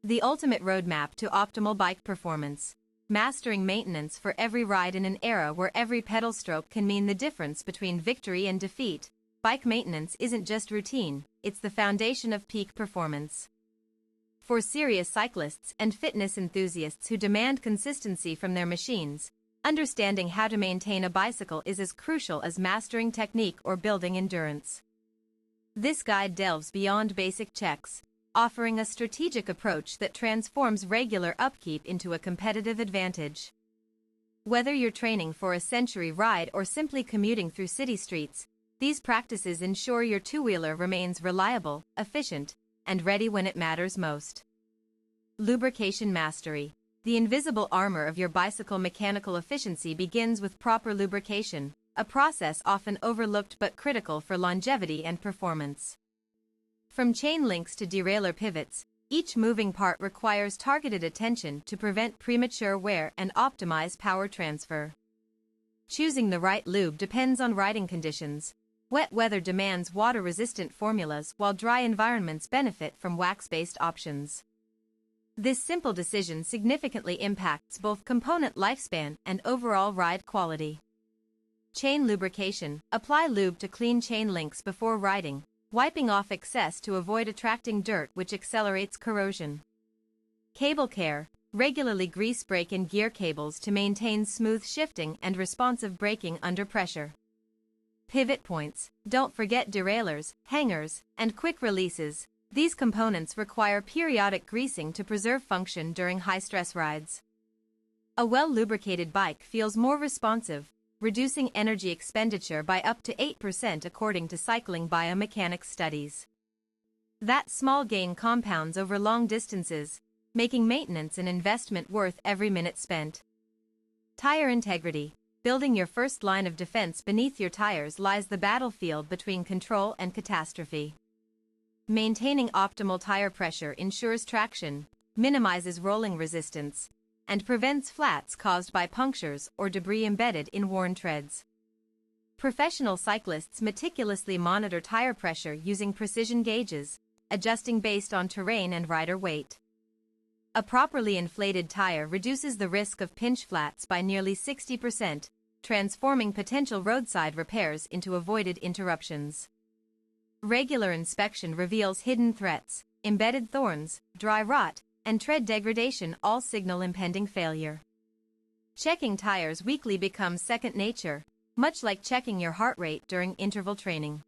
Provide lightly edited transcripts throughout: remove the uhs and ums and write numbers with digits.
The ultimate roadmap to optimal bike performance. Mastering maintenance for every ride in an era where every pedal stroke can mean the difference between victory and defeat. Bike maintenance isn't just routine, it's the foundation of peak performance. For serious cyclists and fitness enthusiasts who demand consistency from their machines, understanding how to maintain a bicycle is as crucial as mastering technique or building endurance. This guide delves beyond basic checks, offering a strategic approach that transforms regular upkeep into a competitive advantage. Whether you're training for a century ride or simply commuting through city streets, these practices ensure your two-wheeler remains reliable, efficient, and ready when it matters most. Lubrication mastery. The invisible armor of your bicycle mechanical efficiency begins with proper lubrication, a process often overlooked but critical for longevity and performance. From chain links to derailleur pivots, each moving part requires targeted attention to prevent premature wear and optimize power transfer. Choosing the right lube depends on riding conditions. Wet weather demands water-resistant formulas while dry environments benefit from wax-based options. This simple decision significantly impacts both component lifespan and overall ride quality. Chain lubrication. Apply lube to clean chain links before riding, wiping off excess to avoid attracting dirt which accelerates corrosion. Cable care. Regularly grease brake and gear cables to maintain smooth shifting and responsive braking under pressure. Pivot points. Don't forget derailleurs, hangers, and quick releases. These components require periodic greasing to preserve function during high-stress rides. A well-lubricated bike feels more responsive, reducing energy expenditure by up to 8% according to cycling biomechanics studies. That small gain compounds over long distances, making maintenance an investment worth every minute spent. Tire integrity. Building your first line of defense beneath your tires lies the battlefield between control and catastrophe. Maintaining optimal tire pressure ensures traction, minimizes rolling resistance, and prevents flats caused by punctures or debris embedded in worn treads. Professional cyclists meticulously monitor tire pressure using precision gauges, adjusting based on terrain and rider weight. A properly inflated tire reduces the risk of pinch flats by nearly 60%, transforming potential roadside repairs into avoided interruptions. Regular inspection reveals hidden threats, embedded thorns, dry rot, and tread degradation all signal impending failure. Checking tires weekly becomes second nature, much like checking your heart rate during interval training.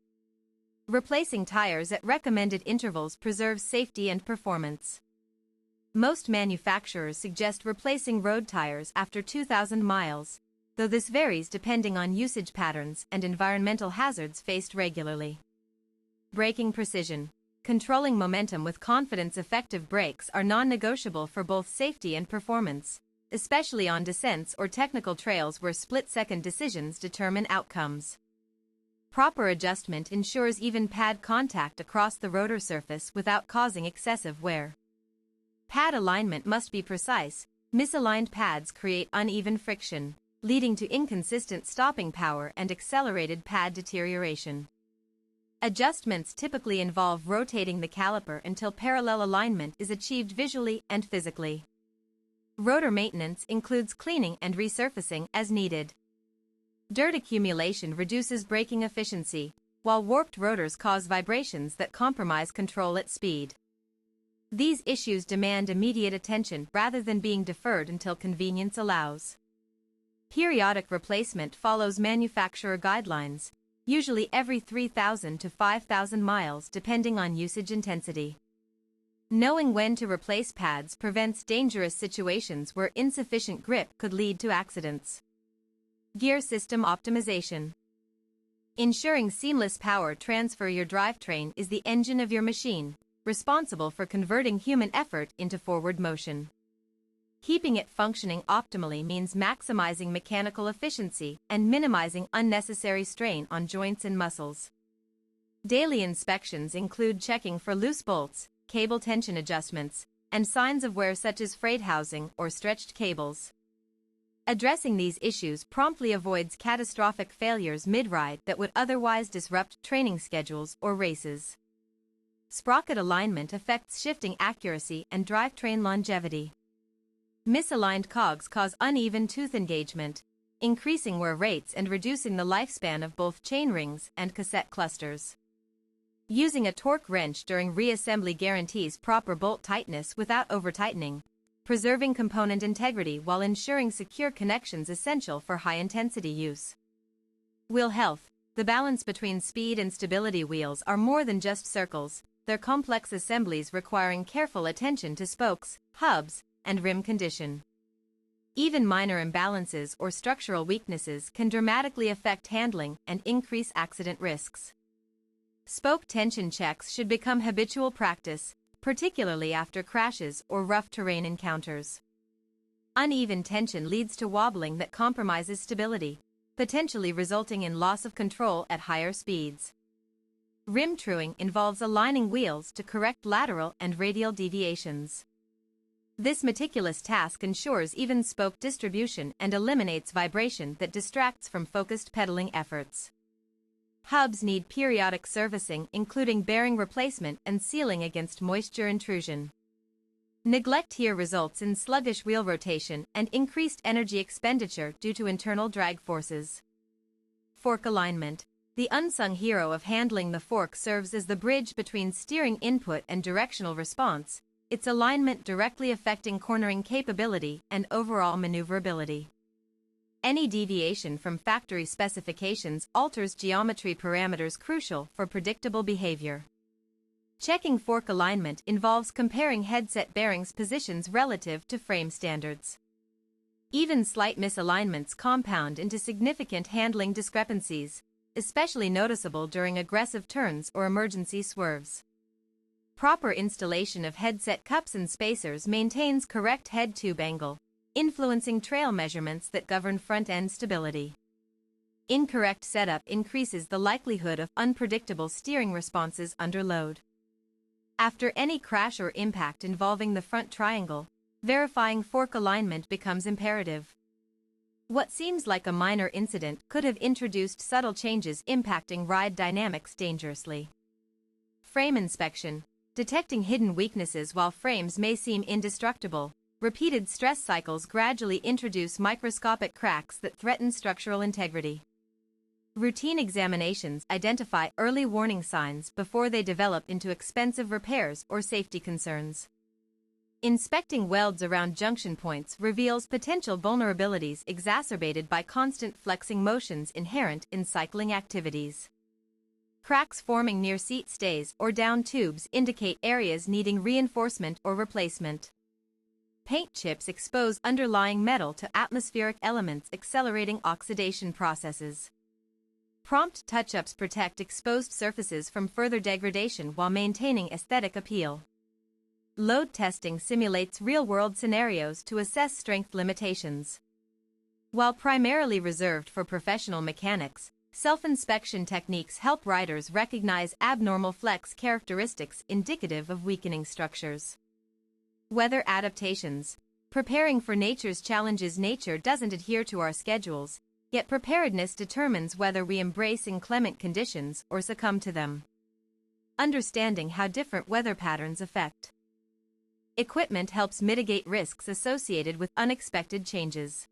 Replacing tires at recommended intervals preserves safety and performance. Most manufacturers suggest replacing road tires after 2,000 miles, though this varies depending on usage patterns and environmental hazards faced regularly. Braking precision. Controlling momentum with confidence. Effective brakes are non-negotiable for both safety and performance, especially on descents or technical trails where split-second decisions determine outcomes. Proper adjustment ensures even pad contact across the rotor surface without causing excessive wear. Pad alignment must be precise. Misaligned pads create uneven friction, leading to inconsistent stopping power and accelerated pad deterioration. Adjustments typically involve rotating the caliper until parallel alignment is achieved visually and physically. Rotor maintenance includes cleaning and resurfacing as needed. Dirt accumulation reduces braking efficiency, while warped rotors cause vibrations that compromise control at speed. These issues demand immediate attention rather than being deferred until convenience allows. Periodic replacement follows manufacturer guidelines, usually every 3,000 to 5,000 miles depending on usage intensity. Knowing when to replace pads prevents dangerous situations where insufficient grip could lead to accidents. Gear system optimization. Ensuring seamless power transfer. Your drivetrain is the engine of your machine, responsible for converting human effort into forward motion. Keeping it functioning optimally means maximizing mechanical efficiency and minimizing unnecessary strain on joints and muscles. Daily inspections include checking for loose bolts, cable tension adjustments, and signs of wear such as frayed housing or stretched cables. Addressing these issues promptly avoids catastrophic failures mid-ride that would otherwise disrupt training schedules or races. Sprocket alignment affects shifting accuracy and drivetrain longevity. Misaligned cogs cause uneven tooth engagement, increasing wear rates and reducing the lifespan of both chainrings and cassette clusters. Using a torque wrench during reassembly guarantees proper bolt tightness without over-tightening, preserving component integrity while ensuring secure connections essential for high-intensity use. Wheel health. The balance between speed and stability. Wheels are more than just circles, they're complex assemblies requiring careful attention to spokes, hubs, and rim condition. Even minor imbalances or structural weaknesses can dramatically affect handling and increase accident risks. Spoke tension checks should become habitual practice, particularly after crashes or rough terrain encounters. Uneven tension leads to wobbling that compromises stability, potentially resulting in loss of control at higher speeds. Rim truing involves aligning wheels to correct lateral and radial deviations. This meticulous task ensures even spoke distribution and eliminates vibration that distracts from focused pedaling efforts. Hubs need periodic servicing, including bearing replacement and sealing against moisture intrusion. Neglect here results in sluggish wheel rotation and increased energy expenditure due to internal drag forces. Fork alignment. The unsung hero of handling the fork serves as the bridge between steering input and directional response, its alignment directly affecting cornering capability and overall maneuverability. Any deviation from factory specifications alters geometry parameters crucial for predictable behavior. Checking fork alignment involves comparing headset bearings positions relative to frame standards. Even slight misalignments compound into significant handling discrepancies, especially noticeable during aggressive turns or emergency swerves. Proper installation of headset cups and spacers maintains correct head tube angle, influencing trail measurements that govern front-end stability. Incorrect setup increases the likelihood of unpredictable steering responses under load. After any crash or impact involving the front triangle, verifying fork alignment becomes imperative. What seems like a minor incident could have introduced subtle changes impacting ride dynamics dangerously. Frame inspection. Detecting hidden weaknesses. While frames may seem indestructible, repeated stress cycles gradually introduce microscopic cracks that threaten structural integrity. Routine examinations identify early warning signs before they develop into expensive repairs or safety concerns. Inspecting welds around junction points reveals potential vulnerabilities exacerbated by constant flexing motions inherent in cycling activities. Cracks forming near seat stays or down tubes indicate areas needing reinforcement or replacement. Paint chips expose underlying metal to atmospheric elements, accelerating oxidation processes. Prompt touch-ups protect exposed surfaces from further degradation while maintaining aesthetic appeal. Load testing simulates real-world scenarios to assess strength limitations. While primarily reserved for professional mechanics, self-inspection techniques help riders recognize abnormal flex characteristics indicative of weakening structures. Weather adaptations. Preparing for nature's challenges. Nature doesn't adhere to our schedules, yet preparedness determines whether we embrace inclement conditions or succumb to them. Understanding how different weather patterns affect equipment helps mitigate risks associated with unexpected changes.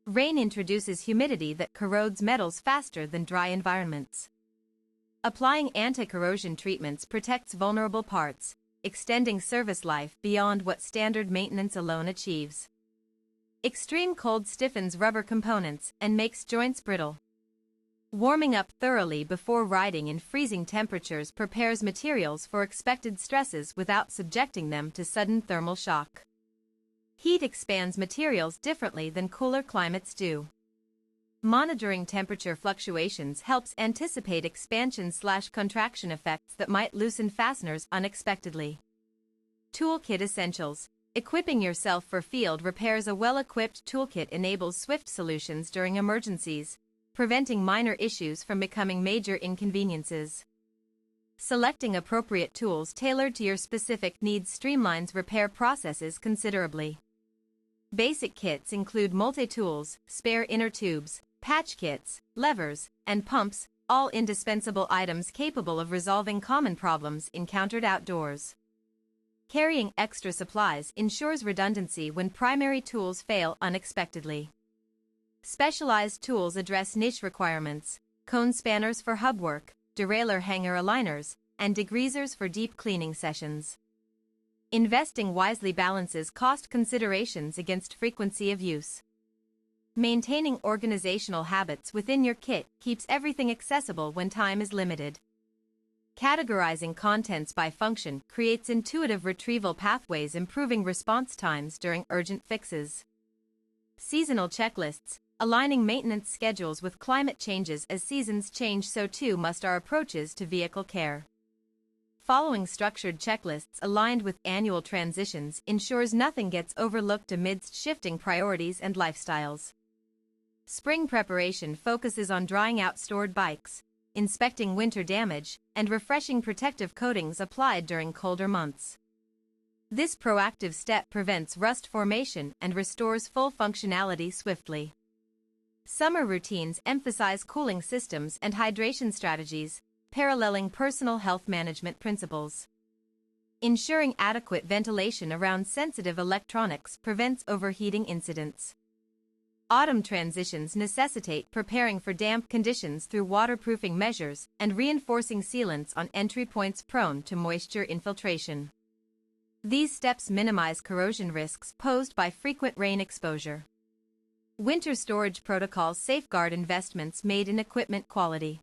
Rain introduces humidity that corrodes metals faster than dry environments. Applying anti-corrosion treatments protects vulnerable parts, extending service life beyond what standard maintenance alone achieves. Extreme cold stiffens rubber components and makes joints brittle. Warming up thoroughly before riding in freezing temperatures prepares materials for expected stresses without subjecting them to sudden thermal shock. Heat expands materials differently than cooler climates do. Monitoring temperature fluctuations helps anticipate expansion/contraction effects that might loosen fasteners unexpectedly. Toolkit essentials. Equipping yourself for field repairs. A well-equipped toolkit enables swift solutions during emergencies, preventing minor issues from becoming major inconveniences. Selecting appropriate tools tailored to your specific needs streamlines repair processes considerably. Basic kits include multi-tools, spare inner tubes, patch kits, levers, and pumps, all indispensable items capable of resolving common problems encountered outdoors. Carrying extra supplies ensures redundancy when primary tools fail unexpectedly. Specialized tools address niche requirements: cone spanners for hub work, derailleur hanger aligners, and degreasers for deep cleaning sessions. Investing wisely balances cost considerations against frequency of use. Maintaining organizational habits within your kit keeps everything accessible when time is limited. Categorizing contents by function creates intuitive retrieval pathways, improving response times during urgent fixes. Seasonal checklists, aligning maintenance schedules with climate changes. As seasons change, so too must our approaches to vehicle care. Following structured checklists aligned with annual transitions ensures nothing gets overlooked amidst shifting priorities and lifestyles. Spring preparation focuses on drying out stored bikes, inspecting winter damage, and refreshing protective coatings applied during colder months. This proactive step prevents rust formation and restores full functionality swiftly. Summer routines emphasize cooling systems and hydration strategies, paralleling personal health management principles. Ensuring adequate ventilation around sensitive electronics prevents overheating incidents. Autumn transitions necessitate preparing for damp conditions through waterproofing measures and reinforcing sealants on entry points prone to moisture infiltration. These steps minimize corrosion risks posed by frequent rain exposure. Winter storage protocols safeguard investments made in equipment quality.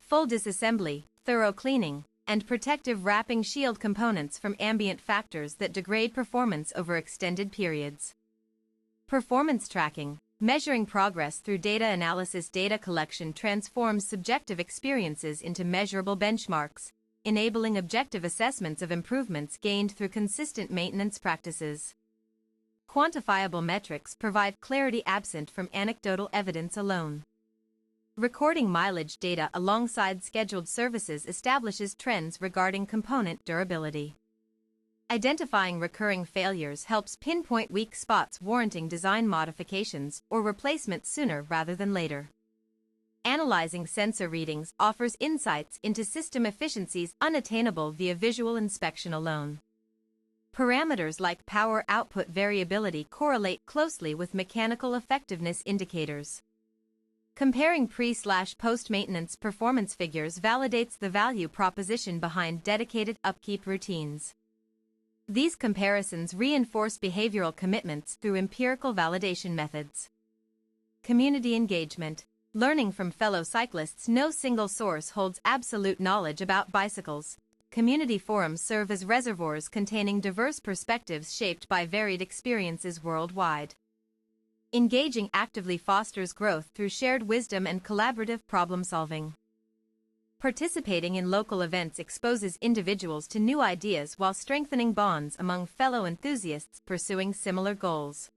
Full disassembly, thorough cleaning, and protective wrapping shield components from ambient factors that degrade performance over extended periods. Performance tracking, measuring progress through data analysis. Data collection transforms subjective experiences into measurable benchmarks, enabling objective assessments of improvements gained through consistent maintenance practices. Quantifiable metrics provide clarity absent from anecdotal evidence alone. Recording mileage data alongside scheduled services establishes trends regarding component durability. Identifying recurring failures helps pinpoint weak spots, warranting design modifications or replacement sooner rather than later. Analyzing sensor readings offers insights into system efficiencies unattainable via visual inspection alone. Parameters like power output variability correlate closely with mechanical effectiveness indicators. Comparing pre/post-maintenance performance figures validates the value proposition behind dedicated upkeep routines. These comparisons reinforce behavioral commitments through empirical validation methods. Community engagement, learning from fellow cyclists. No single source holds absolute knowledge about bicycles. Community forums serve as reservoirs containing diverse perspectives shaped by varied experiences worldwide. Engaging actively fosters growth through shared wisdom and collaborative problem-solving. Participating in local events exposes individuals to new ideas while strengthening bonds among fellow enthusiasts pursuing similar goals.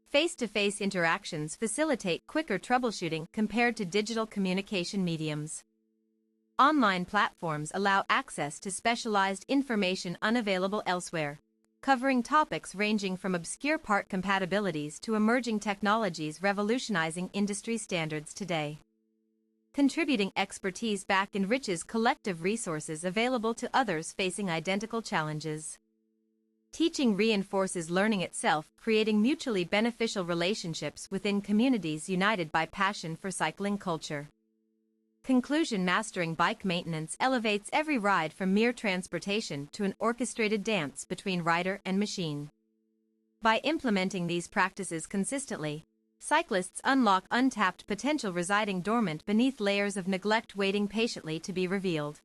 Face-to-face interactions facilitate quicker troubleshooting compared to digital communication mediums. Online platforms allow access to specialized information unavailable elsewhere, covering topics ranging from obscure part compatibilities to emerging technologies revolutionizing industry standards today. Contributing expertise back enriches collective resources available to others facing identical challenges. Teaching reinforces learning itself, creating mutually beneficial relationships within communities united by passion for cycling culture. Conclusion: mastering bike maintenance elevates every ride from mere transportation to an orchestrated dance between rider and machine. By implementing these practices consistently, cyclists unlock untapped potential residing dormant beneath layers of neglect waiting patiently to be revealed.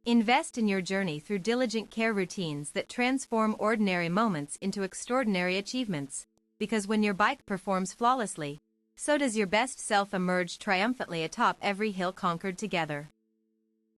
Invest in your journey through diligent care routines that transform ordinary moments into extraordinary achievements, because when your bike performs flawlessly, so does your best self emerge triumphantly atop every hill conquered together.